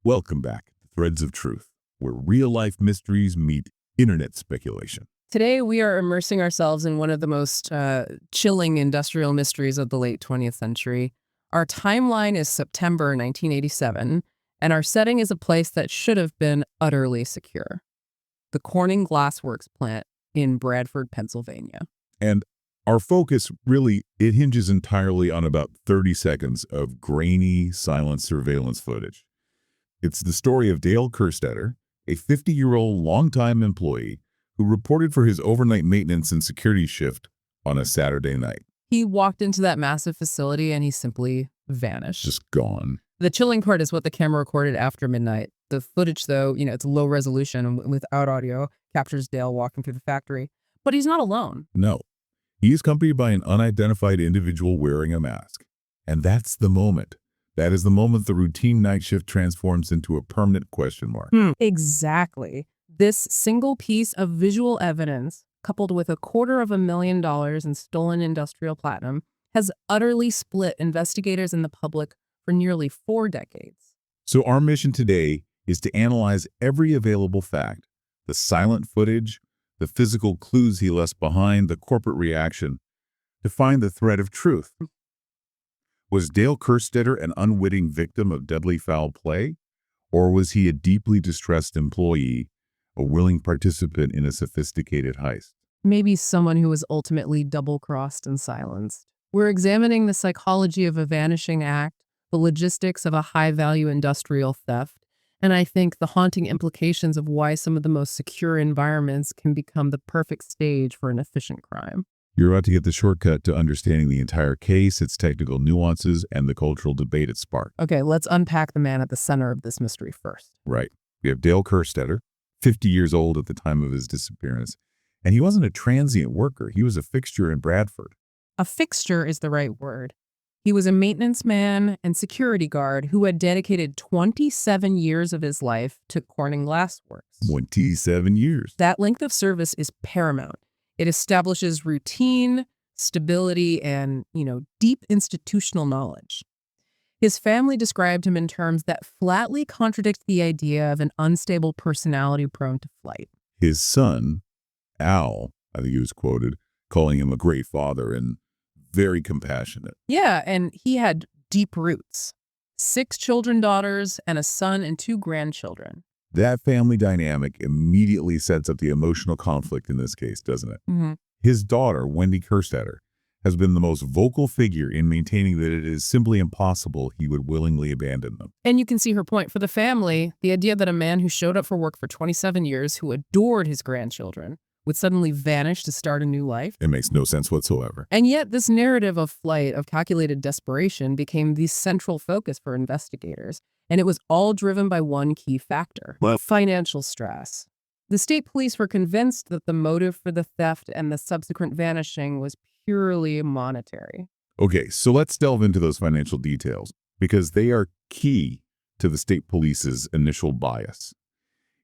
Welcome back to Threads of Truth, where real-life mysteries meet internet speculation. Today, we are immersing ourselves in one of the most chilling industrial mysteries of the late 20th century. Our timeline is September 1987, and our setting is a place that should have been utterly secure. The Corning Glassworks plant in Bradford, Pennsylvania. And our focus it hinges entirely on about 30 seconds of grainy, silent surveillance footage. It's the story of Dale Kerstetter, a 50-year-old longtime employee who reported for his overnight maintenance and security shift on a Saturday night. He walked into that massive facility and he simply vanished. Just gone. The chilling part is what the camera recorded after midnight. The footage, though, it's low resolution and without audio, captures Dale walking through the factory. But he's not alone. No. He is accompanied by an unidentified individual wearing a mask. And that's the moment. That is the moment the routine night shift transforms into a permanent question mark. Exactly. This single piece of visual evidence, coupled with $250,000 in stolen industrial platinum, has utterly split investigators and the public for nearly 4 decades. So our mission today is to analyze every available fact, the silent footage, the physical clues he left behind, the corporate reaction, to find the thread of truth. Was Dale Kerstetter an unwitting victim of deadly foul play? Or was he a deeply distressed employee, a willing participant in a sophisticated heist? Maybe someone who was ultimately double-crossed and silenced. We're examining the psychology of a vanishing act, the logistics of a high-value industrial theft, and I think the haunting implications of why some of the most secure environments can become the perfect stage for an efficient crime. You're about to get the shortcut to understanding the entire case, its technical nuances, and the cultural debate it sparked. Okay, let's unpack the man at the center of this mystery first. Right. We have Dale Kerstetter, 50 years old at the time of his disappearance, and he wasn't a transient worker. He was a fixture in Bradford. A fixture is the right word. He was a maintenance man and security guard who had dedicated 27 years of his life to Corning Glassworks. 27 years. That length of service is paramount. It establishes routine, stability, and, deep institutional knowledge. His family described him in terms that flatly contradict the idea of an unstable personality prone to flight. His son, Al, I think he was quoted, calling him a great father and very compassionate. Yeah, and he had deep roots. 6 daughters, and a son and 2 grandchildren. That family dynamic immediately sets up the emotional conflict in this case, doesn't it? Mm-hmm. His daughter, Wendy Kerstetter, has been the most vocal figure in maintaining that it is simply impossible he would willingly abandon them. And you can see her point. For the family, the idea that a man who showed up for work for 27 years, who adored his grandchildren, would suddenly vanish to start a new life. It makes no sense whatsoever. And yet this narrative of flight, of calculated desperation, became the central focus for investigators. And it was all driven by one key factor: financial stress. The state police were convinced that the motive for the theft and the subsequent vanishing was purely monetary. Okay, so let's delve into those financial details, because they are key to the state police's initial bias.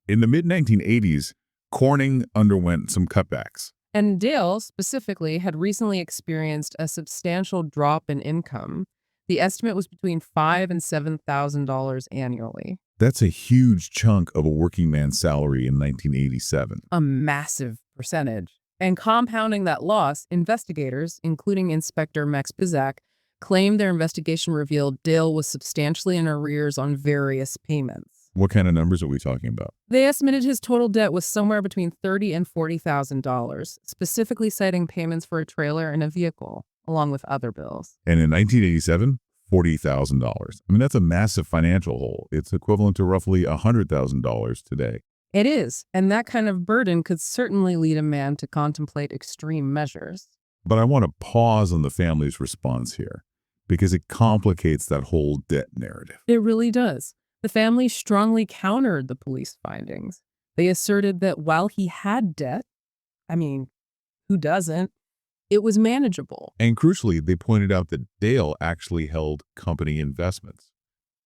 In the mid-1980s, Corning underwent some cutbacks. And Dale, specifically, had recently experienced a substantial drop in income. The estimate was between $5,000 and $7,000 annually. That's a huge chunk of a working man's salary in 1987. A massive percentage. And compounding that loss, investigators, including Inspector Max Bizak, claimed their investigation revealed Dale was substantially in arrears on various payments. What kind of numbers are we talking about? They estimated his total debt was somewhere between $30,000 and $40,000, specifically citing payments for a trailer and a vehicle, along with other bills. And in 1987, $40,000. I mean, that's a massive financial hole. It's equivalent to roughly $100,000 today. It is, and that kind of burden could certainly lead a man to contemplate extreme measures. But I want to pause on the family's response here, because it complicates that whole debt narrative. It really does. The family strongly countered the police findings. They asserted that while he had debt, who doesn't? It was manageable. And crucially, they pointed out that Dale actually held company investments.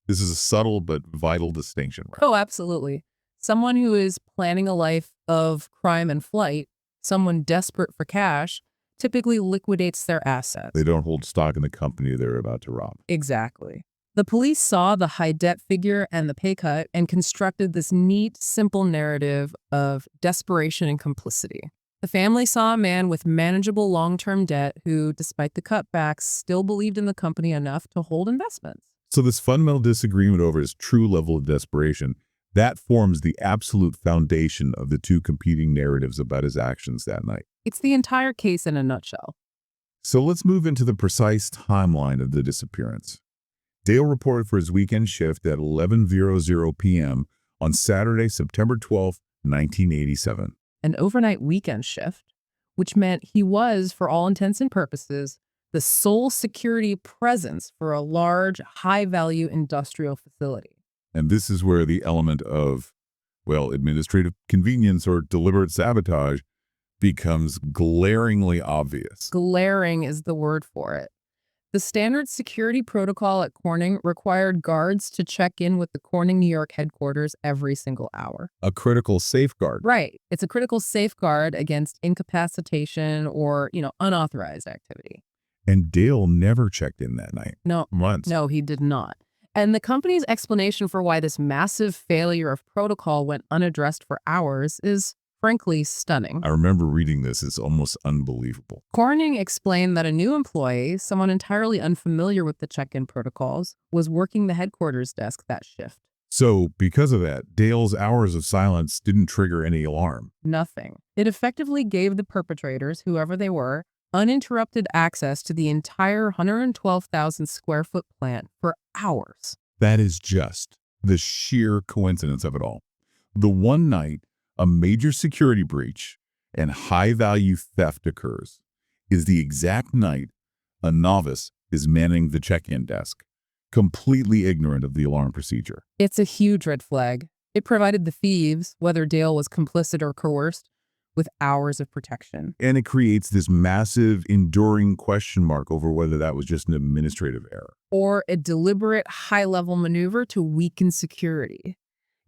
This is a subtle but vital distinction, right? Oh, absolutely. Someone who is planning a life of crime and flight, someone desperate for cash, typically liquidates their assets. They don't hold stock in the company they're about to rob. Exactly. The police saw the high debt figure and the pay cut and constructed this neat, simple narrative of desperation and complicity. The family saw a man with manageable long-term debt who, despite the cutbacks, still believed in the company enough to hold investments. So this fundamental disagreement over his true level of desperation, that forms the absolute foundation of the two competing narratives about his actions that night. It's the entire case in a nutshell. So let's move into the precise timeline of the disappearance. Dale reported for his weekend shift at 11:00 p.m. on Saturday, September 12, 1987. An overnight weekend shift, which meant he was, for all intents and purposes, the sole security presence for a large, high-value industrial facility. And this is where the element of, well, administrative convenience or deliberate sabotage becomes glaringly obvious. Glaring is the word for it. The standard security protocol at Corning required guards to check in with the Corning, New York headquarters every single hour. A critical safeguard. Right. It's a critical safeguard against incapacitation or, unauthorized activity. And Dale never checked in that night. No. Once. No, he did not. And the company's explanation for why this massive failure of protocol went unaddressed for hours is frankly stunning. I remember reading this. It's almost unbelievable. Corning explained that a new employee, someone entirely unfamiliar with the check-in protocols, was working the headquarters desk that shift. So, because of that, Dale's hours of silence didn't trigger any alarm. Nothing. It effectively gave the perpetrators, whoever they were, uninterrupted access to the entire 112,000 square foot plant for hours. That is just the sheer coincidence of it all. The one night a major security breach and high-value theft occurs is the exact night a novice is manning the check-in desk, completely ignorant of the alarm procedure. It's a huge red flag. It provided the thieves, whether Dale was complicit or coerced, with hours of protection. And it creates this massive, enduring question mark over whether that was just an administrative error. Or a deliberate high-level maneuver to weaken security.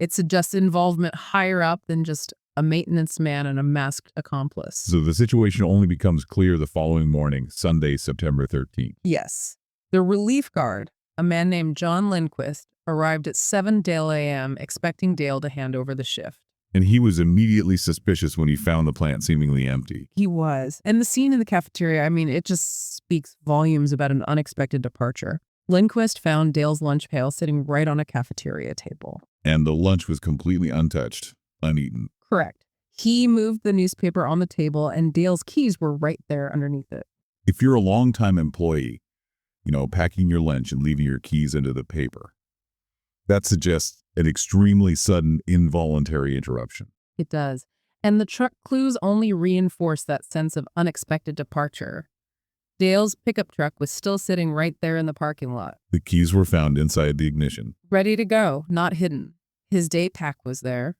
It suggests involvement higher up than just a maintenance man and a masked accomplice. So the situation only becomes clear the following morning, Sunday, September 13th. Yes. The relief guard, a man named John Lindquist, arrived at 7 a.m. expecting Dale to hand over the shift. And he was immediately suspicious when he found the plant seemingly empty. He was. And the scene in the cafeteria, it just speaks volumes about an unexpected departure. Lindquist found Dale's lunch pail sitting right on a cafeteria table. And the lunch was completely untouched, uneaten. Correct. He moved the newspaper on the table, and Dale's keys were right there underneath it. If you're a longtime employee, packing your lunch and leaving your keys under the paper, that suggests an extremely sudden, involuntary interruption. It does. And the truck clues only reinforce that sense of unexpected departure. Dale's pickup truck was still sitting right there in the parking lot. The keys were found inside the ignition. Ready to go, not hidden. His day pack was there.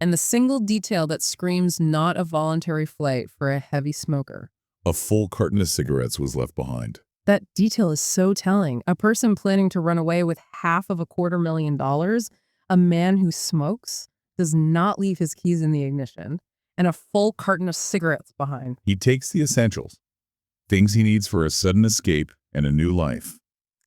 And the single detail that screams not a voluntary flight for a heavy smoker. A full carton of cigarettes was left behind. That detail is so telling. A person planning to run away with $250,000, a man who smokes, does not leave his keys in the ignition, and a full carton of cigarettes behind. He takes the essentials, things he needs for a sudden escape and a new life.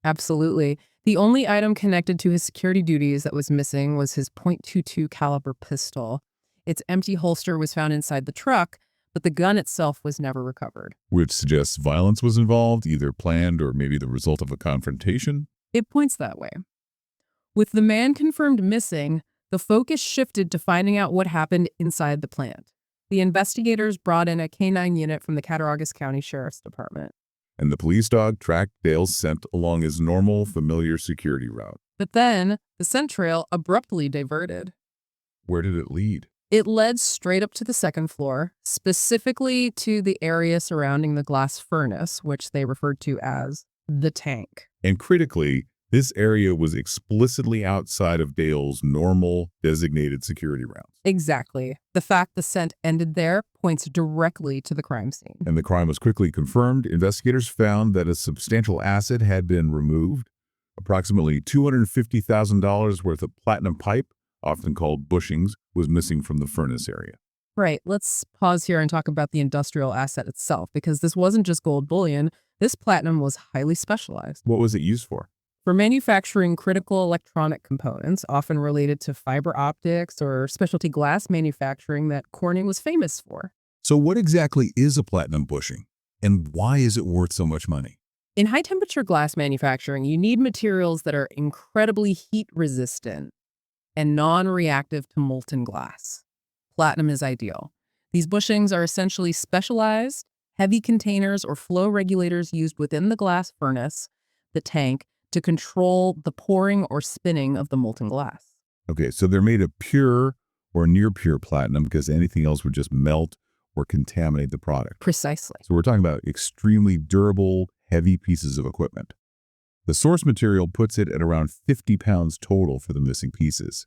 Absolutely. The only item connected to his security duties that was missing was his .22 caliber pistol. Its empty holster was found inside the truck, but the gun itself was never recovered. Which suggests violence was involved, either planned or maybe the result of a confrontation. It points that way. With the man confirmed missing, the focus shifted to finding out what happened inside the plant. The investigators brought in a canine unit from the Cattaraugus County Sheriff's Department. And the police dog tracked Dale's scent along his normal, familiar security route. But then, the scent trail abruptly diverted. Where did it lead? It led straight up to the second floor, specifically to the area surrounding the glass furnace, which they referred to as the tank. And critically, this area was explicitly outside of Dale's normal designated security routes. Exactly. The fact the scent ended there points directly to the crime scene. And the crime was quickly confirmed. Investigators found that a substantial asset had been removed. Approximately $250,000 worth of platinum pipe, often called bushings, was missing from the furnace area. Right. Let's pause here and talk about the industrial asset itself, because this wasn't just gold bullion. This platinum was highly specialized. What was it used for? for manufacturing critical electronic components, often related to fiber optics or specialty glass manufacturing that Corning was famous for. So what exactly is a platinum bushing, and why is it worth so much money? In high-temperature glass manufacturing, you need materials that are incredibly heat-resistant and non-reactive to molten glass. Platinum is ideal. These bushings are essentially specialized, heavy containers or flow regulators used within the glass furnace, the tank, to control the pouring or spinning of the molten glass. Okay, so they're made of pure or near pure platinum because anything else would just melt or contaminate the product. Precisely. So we're talking about extremely durable, heavy pieces of equipment. The source material puts it at around 50 pounds total for the missing pieces.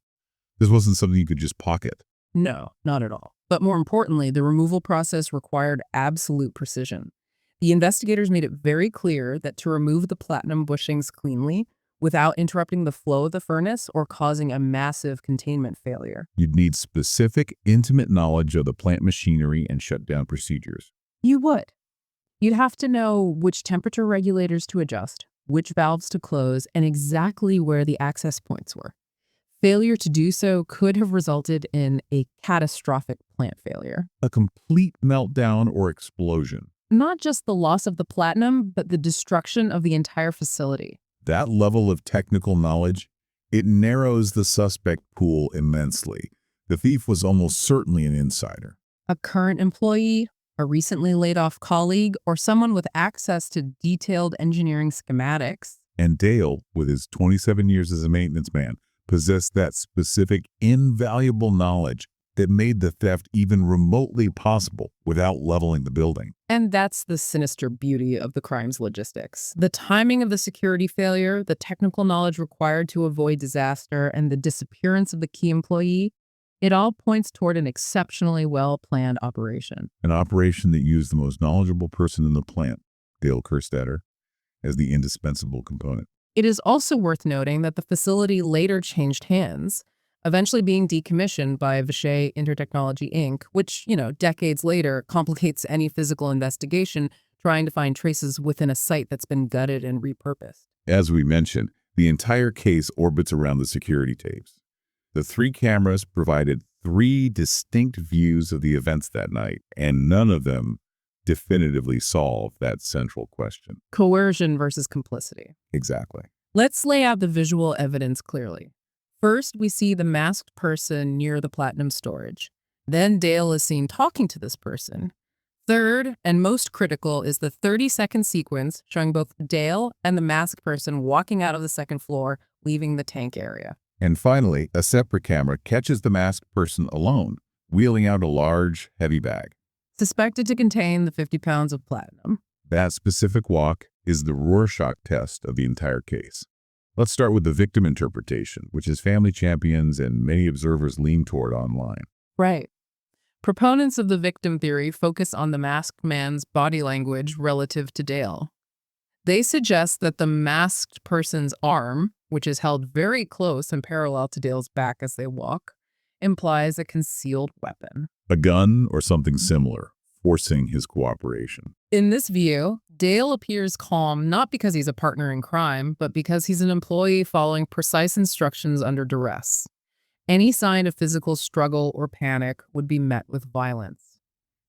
This wasn't something you could just pocket. No, not at all. But more importantly, the removal process required absolute precision. The investigators made it very clear that to remove the platinum bushings cleanly, without interrupting the flow of the furnace or causing a massive containment failure, You'd need specific, intimate knowledge of the plant machinery and shutdown procedures. you would. You'd have to know which temperature regulators to adjust, which valves to close, and exactly where the access points were. Failure to do so could have resulted in a catastrophic plant failure. A complete meltdown or explosion. Not just the loss of the platinum, but the destruction of the entire facility. That level of technical knowledge, it narrows the suspect pool immensely. The thief was almost certainly an insider. A current employee, a recently laid off colleague, or someone with access to detailed engineering schematics. And Dale, with his 27 years as a maintenance man, possessed that specific, invaluable knowledge that made the theft even remotely possible without leveling the building. And that's the sinister beauty of the crime's logistics. The timing of the security failure, the technical knowledge required to avoid disaster, and the disappearance of the key employee, it all points toward an exceptionally well-planned operation. An operation that used the most knowledgeable person in the plant, Dale Kerstetter, as the indispensable component. It is also worth noting that the facility later changed hands, eventually being decommissioned by Vishay Intertechnology Inc., which, decades later complicates any physical investigation trying to find traces within a site that's been gutted and repurposed. As we mentioned, the entire case orbits around the security tapes. The 3 cameras provided 3 distinct views of the events that night, and none of them definitively solve that central question. Coercion versus complicity. Exactly. Let's lay out the visual evidence clearly. First, we see the masked person near the platinum storage. Then Dale is seen talking to this person. Third, and most critical, is the 30-second sequence showing both Dale and the masked person walking out of the second floor, leaving the tank area. And finally, a separate camera catches the masked person alone, wheeling out a large, heavy bag. Suspected to contain the 50 pounds of platinum. That specific walk is the Rorschach test of the entire case. Let's start with the victim interpretation, which is family champions and many observers lean toward online. Right. Proponents of the victim theory focus on the masked man's body language relative to Dale. They suggest that the masked person's arm, which is held very close and parallel to Dale's back as they walk, implies a concealed weapon. A gun or something similar, forcing his cooperation. In this view, Dale appears calm not because he's a partner in crime, but because he's an employee following precise instructions under duress. Any sign of physical struggle or panic would be met with violence.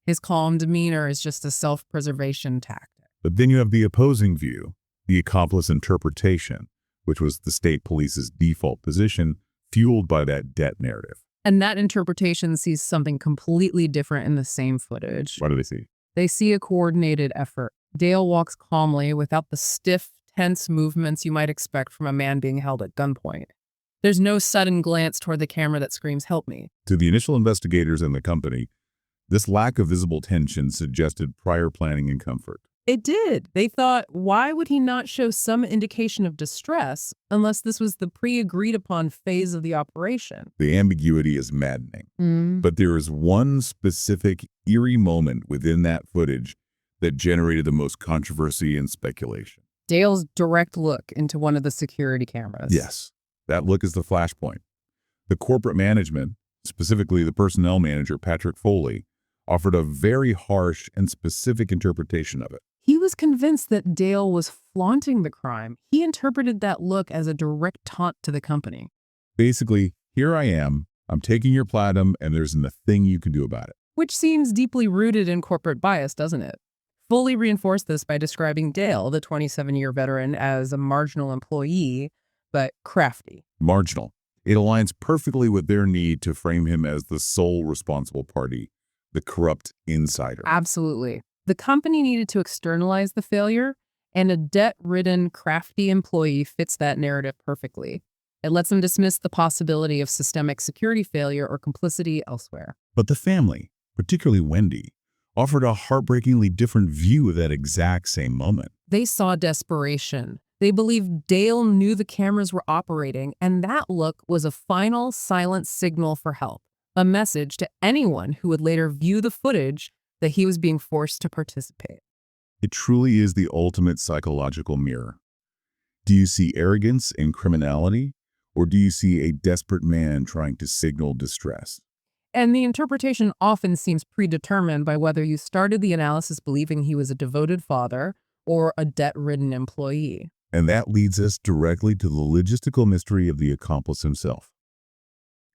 His calm demeanor is just a self-preservation tactic. But then you have the opposing view, the accomplice interpretation, which was the state police's default position, fueled by that debt narrative. And that interpretation sees something completely different in the same footage. What do they see? They see a coordinated effort. Dale walks calmly without the stiff, tense movements you might expect from a man being held at gunpoint. There's no sudden glance toward the camera that screams, "Help me." To the initial investigators and the company, this lack of visible tension suggested prior planning and comfort. It did. They thought, why would he not show some indication of distress unless this was the pre-agreed upon phase of the operation? The ambiguity is maddening. But there is one specific eerie moment within that footage that generated the most controversy and speculation. Dale's direct look into one of the security cameras. Yes, that look is the flashpoint. The corporate management, specifically the personnel manager, Patrick Foley, offered a very harsh and specific interpretation of it. He was convinced that Dale was flaunting the crime. He interpreted that look as a direct taunt to the company. Basically, here I am, I'm taking your platinum, and there isn't a thing you can do about it. Which seems deeply rooted in corporate bias, doesn't it? Fully reinforced this by describing Dale, the 27-year veteran, as a marginal employee, but crafty. Marginal. It aligns perfectly with their need to frame him as the sole responsible party, the corrupt insider. Absolutely. The company needed to externalize the failure, and a debt-ridden, crafty employee fits that narrative perfectly. It lets them dismiss the possibility of systemic security failure or complicity elsewhere. But the family, particularly Wendy, offered a heartbreakingly different view of that exact same moment. They saw desperation. They believed Dale knew the cameras were operating, and that look was a final, silent signal for help, a message to anyone who would later view the footage that he was being forced to participate. It truly is the ultimate psychological mirror. Do you see arrogance and criminality, or do you see a desperate man trying to signal distress? And the interpretation often seems predetermined by whether you started the analysis believing he was a devoted father or a debt-ridden employee. And that leads us directly to the logistical mystery of the accomplice himself.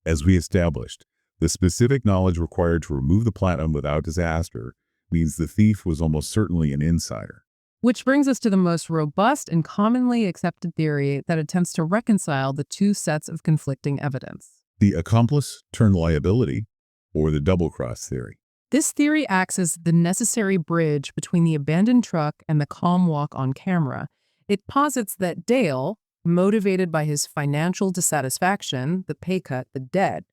As we established, the specific knowledge required to remove the platinum without disaster means the thief was almost certainly an insider. Which brings us to the most robust and commonly accepted theory that attempts to reconcile the two sets of conflicting evidence. The accomplice turned liability, or the double-cross theory. This theory acts as the necessary bridge between the abandoned truck and the calm walk on camera. It posits that Dale, motivated by his financial dissatisfaction, the pay cut, the debt,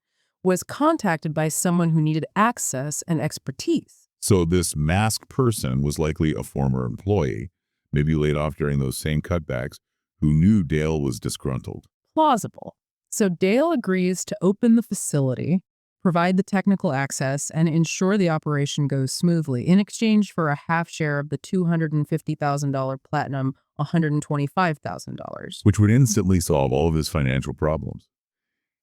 was contacted by someone who needed access and expertise. So this masked person was likely a former employee, maybe laid off during those same cutbacks, who knew Dale was disgruntled. Plausible. So Dale agrees to open the facility, provide the technical access, and ensure the operation goes smoothly in exchange for a half share of the $250,000 platinum, $125,000. Which would instantly solve all of his financial problems.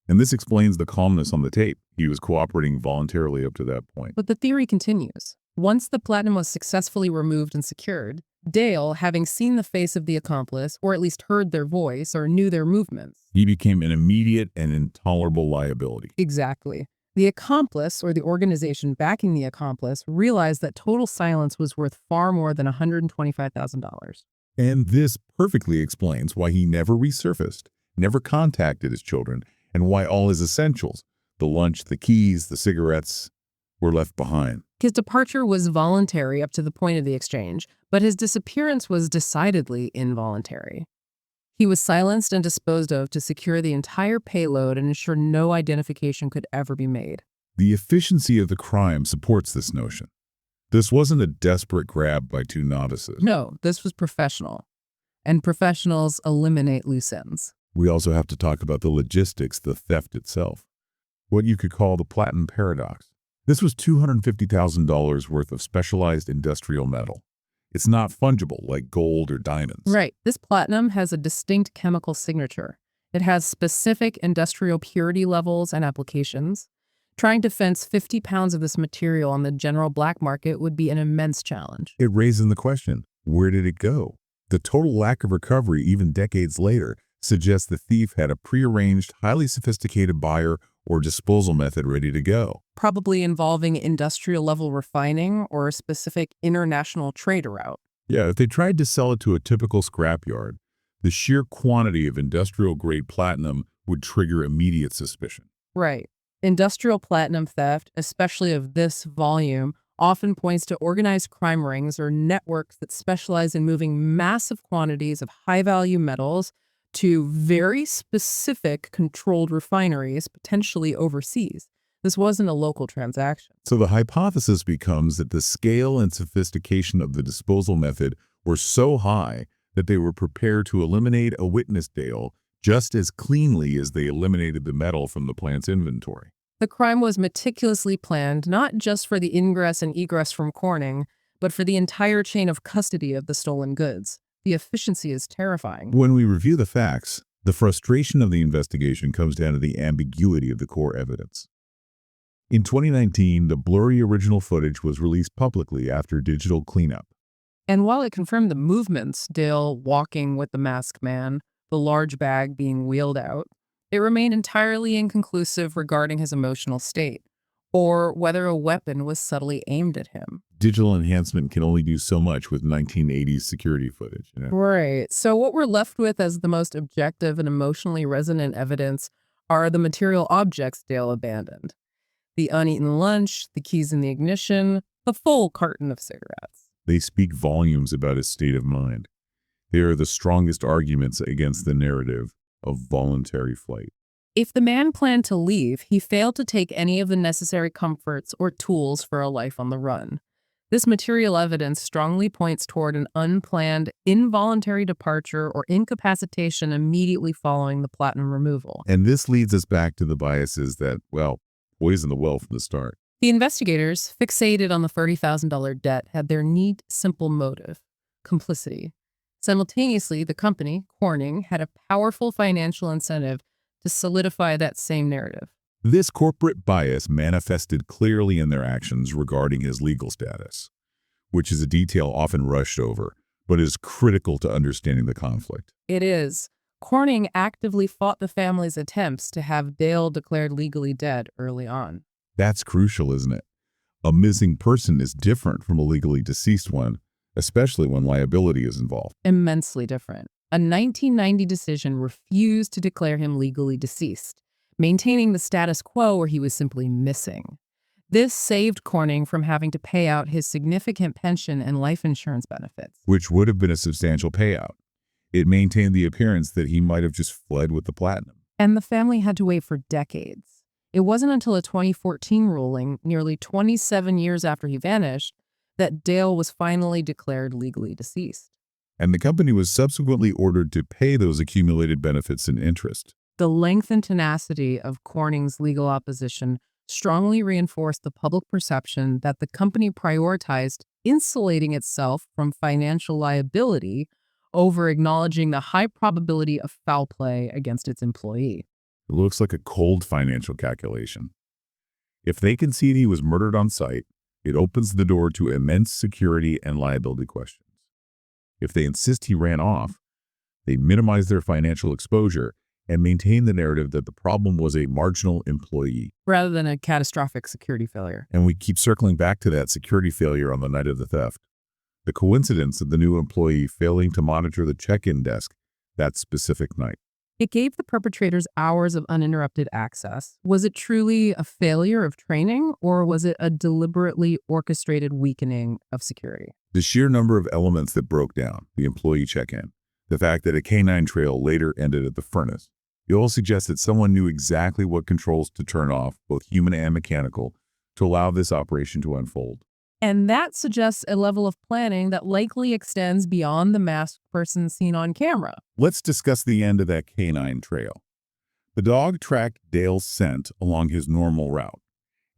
And this explains the calmness on the tape. He was cooperating voluntarily up to that point. But the theory continues. Once the platinum was successfully removed and secured, Dale, having seen the face of the accomplice, or at least heard their voice or knew their movements, he became an immediate and intolerable liability. Exactly. The accomplice, or the organization backing the accomplice, realized that total silence was worth far more than $125,000. And this perfectly explains why he never resurfaced, never contacted his children, and why all his essentials, the lunch, the keys, the cigarettes, were left behind. His departure was voluntary up to the point of the exchange, but his disappearance was decidedly involuntary. He was silenced and disposed of to secure the entire payload and ensure no identification could ever be made. The efficiency of the crime supports this notion. This wasn't a desperate grab by two novices. No, this was professional. And professionals eliminate loose ends. We also have to talk about the logistics, the theft itself. What you could call the platinum paradox. This was $250,000 worth of specialized industrial metal. It's not fungible like gold or diamonds. Right. This platinum has a distinct chemical signature. It has specific industrial purity levels and applications. Trying to fence 50 pounds of this material on the general black market would be an immense challenge. It raises the question, where did it go? The total lack of recovery, even decades later, suggests the thief had a prearranged, highly sophisticated buyer or disposal method ready to go. Probably involving industrial-level refining or a specific international trade route. Yeah, if they tried to sell it to a typical scrapyard, the sheer quantity of industrial-grade platinum would trigger immediate suspicion. Right. Industrial platinum theft, especially of this volume, often points to organized crime rings or networks that specialize in moving massive quantities of high-value metals to very specific controlled refineries, potentially overseas. This wasn't a local transaction. So the hypothesis becomes that the scale and sophistication of the disposal method were so high that they were prepared to eliminate a witness Dale just as cleanly as they eliminated the metal from the plant's inventory. The crime was meticulously planned, not just for the ingress and egress from Corning, but for the entire chain of custody of the stolen goods. The efficiency is terrifying. When we review the facts, the frustration of the investigation comes down to the ambiguity of the core evidence. In 2019, the blurry original footage was released publicly after digital cleanup. And while it confirmed the movements, Dale walking with the masked man, the large bag being wheeled out, it remained entirely inconclusive regarding his emotional state, or whether a weapon was subtly aimed at him. Digital enhancement can only do so much with 1980s security footage. Right. So what we're left with as the most objective and emotionally resonant evidence are the material objects Dale abandoned. The uneaten lunch, the keys in the ignition, the full carton of cigarettes. They speak volumes about his state of mind. They are the strongest arguments against the narrative of voluntary flight. If the man planned to leave, he failed to take any of the necessary comforts or tools for a life on the run. This material evidence strongly points toward an unplanned, involuntary departure or incapacitation immediately following the platinum removal. And this leads us back to the biases that, well, poisoned the well from the start. The investigators, fixated on the $30,000 debt, had their neat, simple motive: complicity. Simultaneously, the company, Corning, had a powerful financial incentive to solidify that same narrative. This corporate bias manifested clearly in their actions regarding his legal status, which is a detail often rushed over, but is critical to understanding the conflict. It is. Corning actively fought the family's attempts to have Dale declared legally dead early on. That's crucial, isn't it? A missing person is different from a legally deceased one, especially when liability is involved. Immensely different. A 1990 decision refused to declare him legally deceased, maintaining the status quo where he was simply missing. This saved Corning from having to pay out his significant pension and life insurance benefits, Which would have been a substantial payout. It maintained the appearance that he might have just fled with the platinum. and the family had to wait for decades. It wasn't until a 2014 ruling, nearly 27 years after he vanished, that Dale was finally declared legally deceased. And the company was subsequently ordered to pay those accumulated benefits and interest. The length and tenacity of Corning's legal opposition strongly reinforced the public perception that the company prioritized insulating itself from financial liability over acknowledging the high probability of foul play against its employee. It looks like a cold financial calculation. If they concede he was murdered on site, it opens the door to immense security and liability questions. If they insist he ran off, they minimize their financial exposure and maintain the narrative that the problem was a marginal employee. Rather than a catastrophic security failure. And we keep circling back to that security failure on the night of the theft. The coincidence of the new employee failing to monitor the check-in desk that specific night. It gave the perpetrators hours of uninterrupted access. Was it truly a failure of training, or was it a deliberately orchestrated weakening of security? The sheer number of elements that broke down the employee check-in, the fact that a canine trail later ended at the furnace, it all suggests that someone knew exactly what controls to turn off, both human and mechanical, to allow this operation to unfold. And that suggests a level of planning that likely extends beyond the masked person seen on camera. Let's discuss the end of that canine trail. The dog tracked Dale's scent along his normal route,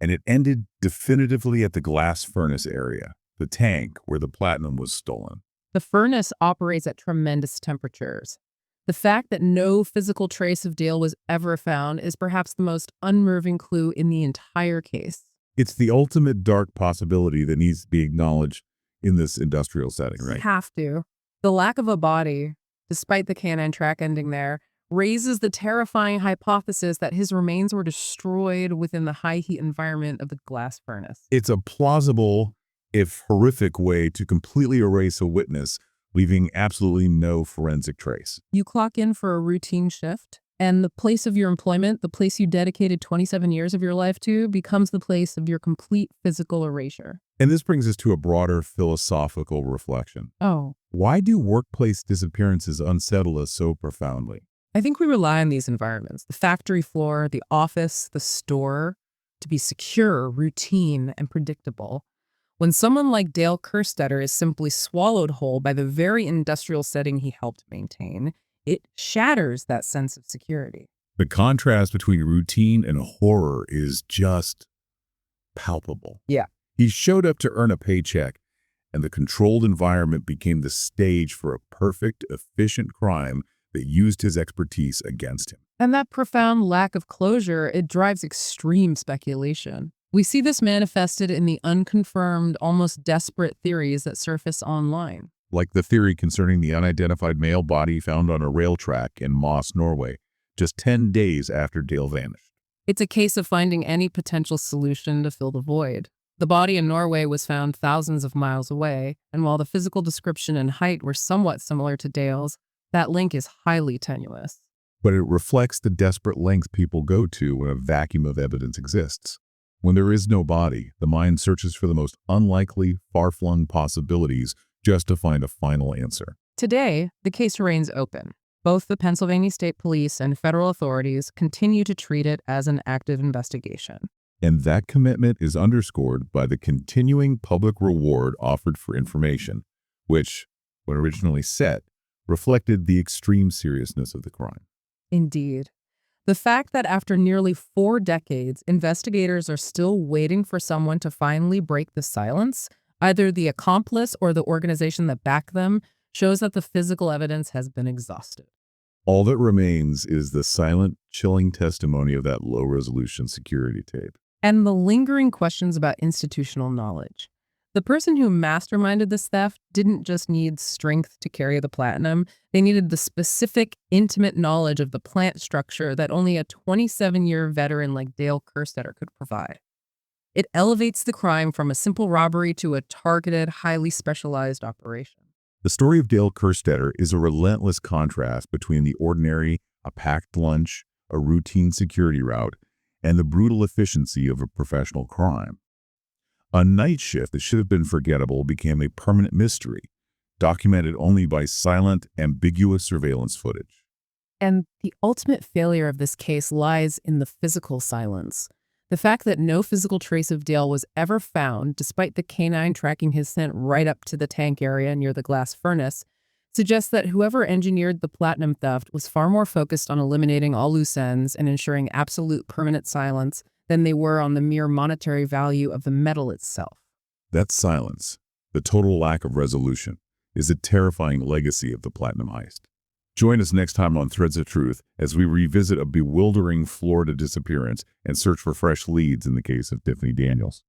and it ended definitively at the glass furnace area, the tank where the platinum was stolen. The furnace operates at tremendous temperatures. The fact that no physical trace of Dale was ever found is perhaps the most unnerving clue in the entire case. It's the ultimate dark possibility that needs to be acknowledged in this industrial setting, right? Have to. The lack of a body, despite the canine track ending there, raises the terrifying hypothesis that his remains were destroyed within the high heat environment of the glass furnace. It's a plausible, if horrific, way to completely erase a witness, leaving absolutely no forensic trace. You clock in for a routine shift, and the place of your employment, the place you dedicated 27 years of your life to, becomes the place of your complete physical erasure. And this brings us to a broader philosophical reflection. Oh, Why do workplace disappearances unsettle us so profoundly? I think we rely on these environments, the factory floor, the office, the store, to be secure, routine, and predictable. When someone like Dale Kerstetter is simply swallowed whole by the very industrial setting he helped maintain, it shatters that sense of security. The contrast between routine and horror is just palpable. Yeah. He showed up to earn a paycheck, and the controlled environment became the stage for a perfect, efficient crime that used his expertise against him. And that profound lack of closure, it drives extreme speculation. We see this manifested in the unconfirmed, almost desperate theories that surface online. Like the theory concerning the unidentified male body found on a rail track in Moss, Norway, just 10 days after Dale vanished. It's a case of finding any potential solution to fill the void. The body in Norway was found thousands of miles away, and while the physical description and height were somewhat similar to Dale's, that link is highly tenuous. But it reflects the desperate lengths people go to when a vacuum of evidence exists. When there is no body, the mind searches for the most unlikely, far-flung possibilities just to find a final answer. Today, the case remains open. Both the Pennsylvania State Police and federal authorities continue to treat it as an active investigation. And that commitment is underscored by the continuing public reward offered for information, which, when originally set, reflected the extreme seriousness of the crime. Indeed. The fact that after nearly 4 decades, investigators are still waiting for someone to finally break the silence, either the accomplice or the organization that backed them, shows that the physical evidence has been exhausted. All that remains is the silent, chilling testimony of that low-resolution security tape. And the lingering questions about institutional knowledge. The person who masterminded this theft didn't just need strength to carry the platinum. They needed the specific, intimate knowledge of the plant structure that only a 27-year veteran like Dale Kerstetter could provide. It elevates the crime from a simple robbery to a targeted, highly specialized operation. The story of Dale Kerstetter is a relentless contrast between the ordinary, a packed lunch, a routine security route, and the brutal efficiency of a professional crime. A night shift that should have been forgettable became a permanent mystery, documented only by silent, ambiguous surveillance footage. And the ultimate failure of this case lies in the physical silence. The fact that no physical trace of Dale was ever found, despite the canine tracking his scent right up to the tank area near the glass furnace, suggests that whoever engineered the platinum theft was far more focused on eliminating all loose ends and ensuring absolute permanent silence than they were on the mere monetary value of the metal itself. That silence, the total lack of resolution, is a terrifying legacy of the platinum heist. Join us next time on Threads of Truth as we revisit a bewildering Florida disappearance and search for fresh leads in the case of Tiffany Daniels.